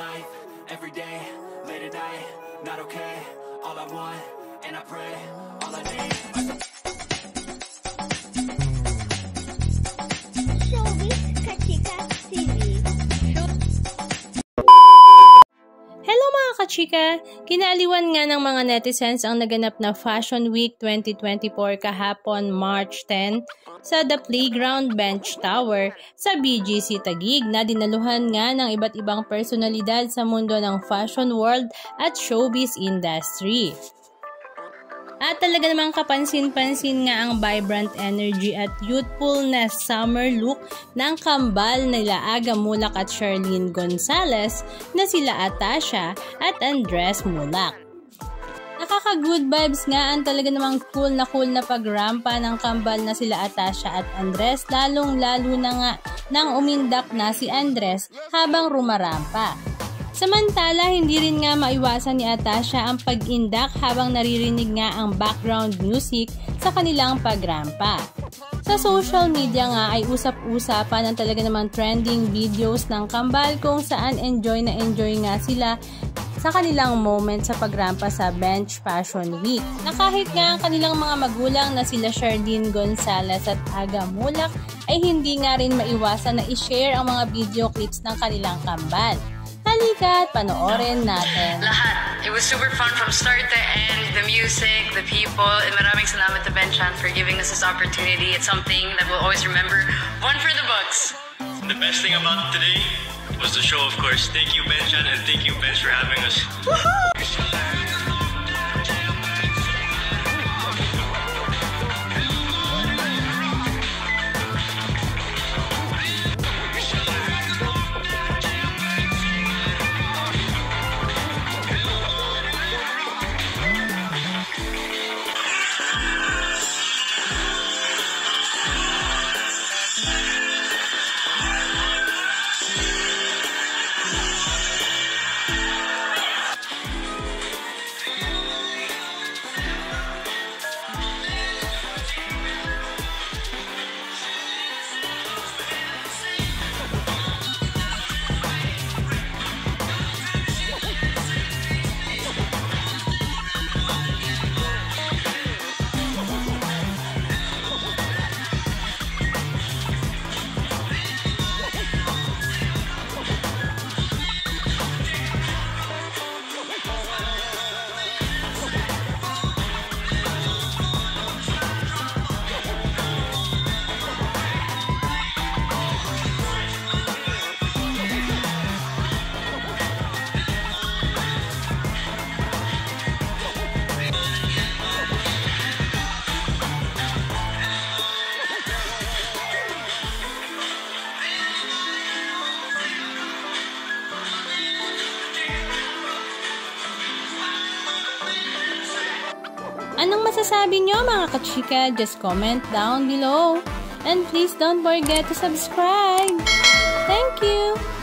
life, every day, late at night, not okay. All I want, and I pray, all I need. Showbiz Kachika TV. Hello mga kachika! Kinaliwan nga ng mga netizens ang naganap na Fashion Week 2024 kahapon March 10 sa The Playground Bench Tower sa BGC Taguig na dinaluhan nga ng iba't ibang personalidad sa mundo ng fashion world at showbiz industry. At talaga namang kapansin-pansin nga ang vibrant energy at youthfulness summer look ng kambal nila Aga Mulak at Charlene Gonzalez na sila Atasha at Andres Mulak. Nakaka-good vibes nga ang talaga namang cool na pagrampa ng kambal na sila Atasha at Andres, lalong-lalo na nga nang umindak na si Andres habang rumarampa. Samantala, hindi rin nga maiwasan ni Atasha ang pag-indak habang naririnig nga ang background music sa kanilang pagrampa. Sa social media nga ay usap-usapan ang talaga namang trending videos ng kambal kung saan enjoy nga sila sa kanilang moment sa pagrampa sa Bench Fashion Week. Na kahit nga ang kanilang mga magulang na sila Charlene Gonzalez at Aga Mulak ay hindi nga rin maiwasan na i-share ang mga video clips ng kanilang kambal. Halika at panoorin natin. Lahat. It was super fun from start to end. The music, the people, and maraming salamat to Benchan for giving us this opportunity. It's something that we'll always remember. One for the books. The best thing about today was the show, of course. Thank you, Benchan, and thank you, Bench, for having us. Anong masasabi nyo mga kachika? Just comment down below. And please don't forget to subscribe. Thank you!